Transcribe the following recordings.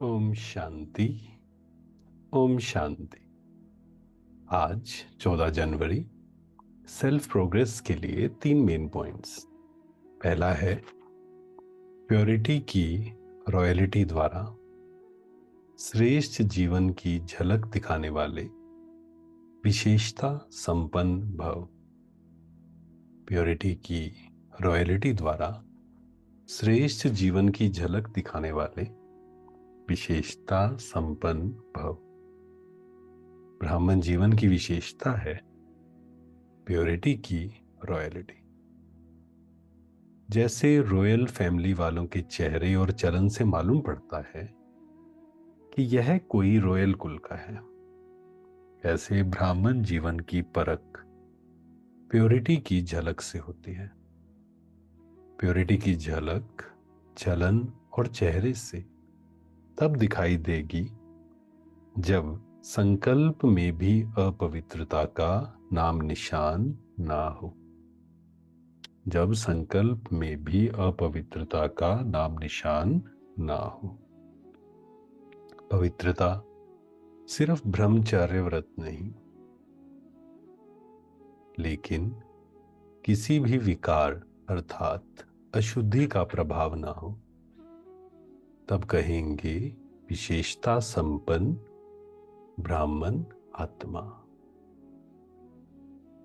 ओम शांति। ओम शांति। आज 14 जनवरी self progress के लिए 3 मेन पॉइंट्स। पहला है प्योरिटी की रॉयल्टी द्वारा श्रेष्ठ जीवन की झलक दिखाने वाले विशेषता संपन्न भव। प्योरिटी की रॉयल्टी द्वारा श्रेष्ठ जीवन की झलक दिखाने वाले विशेषता संपन्न भव। ब्राह्मण जीवन की विशेषता है प्योरिटी की रॉयल्टी। जैसे रॉयल फैमिली वालों के चेहरे और चलन से मालूम पड़ता है कि यह कोई रॉयल कुल का है, ऐसे ब्राह्मण जीवन की परख प्योरिटी की झलक से होती है। प्योरिटी की झलक चलन और चेहरे से तब दिखाई देगी जब संकल्प में भी अपवित्रता का नाम निशान ना हो। जब संकल्प में भी अपवित्रता का नाम निशान ना हो। पवित्रता सिर्फ ब्रह्मचर्य व्रत नहीं, लेकिन किसी भी विकार अर्थात अशुद्धि का प्रभाव ना हो, तब कहेंगे विशेषता संपन्न ब्राह्मण आत्मा।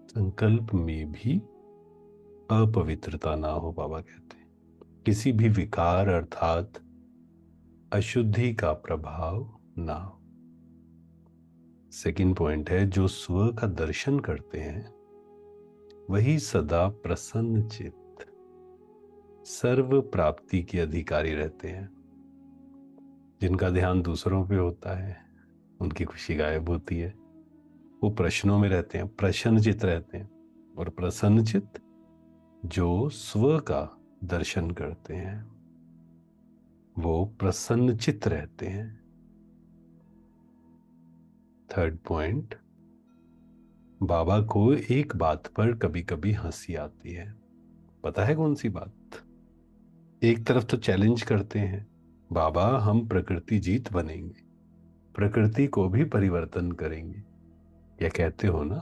संकल्प में भी अपवित्रता ना हो, बाबा कहते हैं किसी भी विकार अर्थात अशुद्धि का प्रभाव ना हो। सेकंड पॉइंट है जो स्व का दर्शन करते हैं वही सदा प्रसन्न चित्त सर्व प्राप्ति के अधिकारी रहते हैं। जिनका ध्यान दूसरों पे होता है उनकी खुशी गायब होती है, वो प्रश्नों में रहते हैं, प्रसन्नचित्त रहते हैं। और प्रसन्नचित्त जो स्व का दर्शन करते हैं वो प्रसन्नचित्त रहते हैं। थर्ड पॉइंट, बाबा को एक बात पर कभी कभी हंसी आती है। पता है कौन सी बात? एक तरफ तो चैलेंज करते हैं, बाबा हम प्रकृति जीत बनेंगे, प्रकृति को भी परिवर्तन करेंगे। यह कहते हो ना,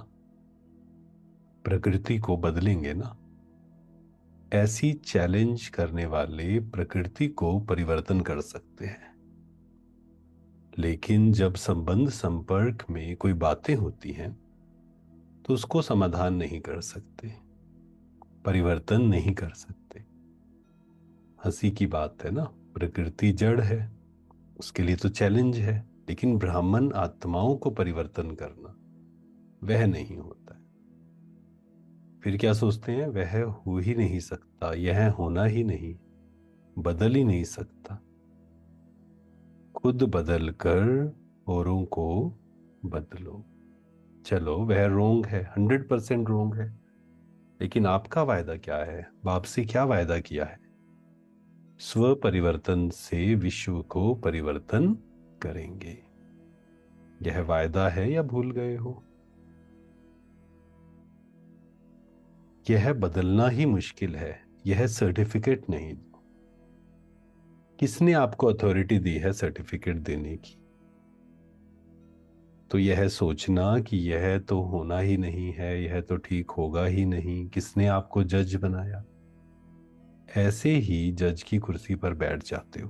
प्रकृति को बदलेंगे ना। ऐसी चैलेंज करने वाले प्रकृति को परिवर्तन कर सकते हैं, लेकिन जब संबंध संपर्क में कोई बातें होती हैं तो उसको समाधान नहीं कर सकते, परिवर्तन नहीं कर सकते। हंसी की बात है ना, प्रकृति जड़ है, उसके लिए तो चैलेंज है, लेकिन ब्राह्मण आत्माओं को परिवर्तन करना वह नहीं होता है। फिर क्या सोचते हैं, वह हो ही नहीं सकता, यह होना ही नहीं, बदल ही नहीं सकता। खुद बदल कर औरों को बदलो। चलो वह रोंग है, 100% रोंग है, लेकिन आपका वायदा क्या है? बाप से क्या वायदा किया है? स्व परिवर्तन से विश्व को परिवर्तन करेंगे। यह वायदा है या भूल गए हो? यह बदलना ही मुश्किल है, यह सर्टिफिकेट नहीं। किसने आपको अथॉरिटी दी है सर्टिफिकेट देने की? तो यह सोचना कि यह तो होना ही नहीं है, यह तो ठीक होगा ही नहीं, किसने आपको जज बनाया? ऐसे ही जज की कुर्सी पर बैठ जाते हो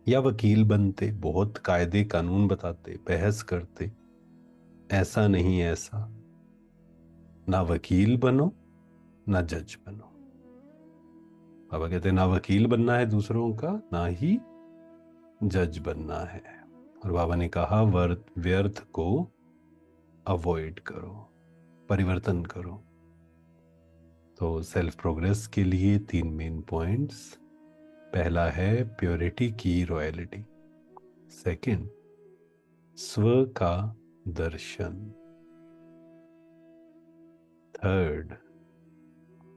या वकील बनते, बहुत कायदे कानून बताते, बहस करते, ऐसा नहीं ऐसा। ना वकील बनो ना जज बनो। बाबा कहते हैं ना वकील बनना है दूसरों का, ना ही जज बनना है। और बाबा ने कहा व्यर्थ को अवॉइड करो, परिवर्तन करो। तो सेल्फ प्रोग्रेस के लिए 3 मेन पॉइंट्स। पहला है प्योरिटी की रॉयल्टी। सेकंड, स्व का दर्शन। थर्ड,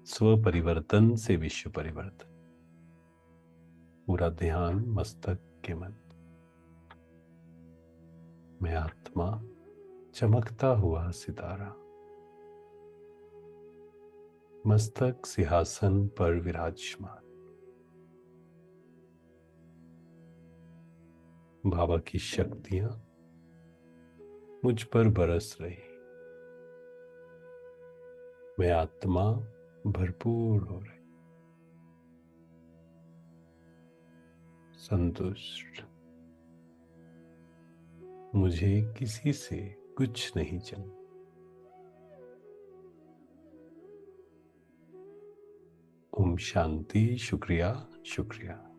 स्व परिवर्तन से विश्व परिवर्तन। पूरा ध्यान मस्तक के मन में, आत्मा चमकता हुआ सितारा, मस्तक सिंहासन पर विराजमान। बाबा की शक्तियां मुझ पर बरस रही। मैं आत्मा भरपूर हो रही, संतुष्ट। मुझे किसी से कुछ नहीं चाहिए। ओम शांति। शुक्रिया, शुक्रिया।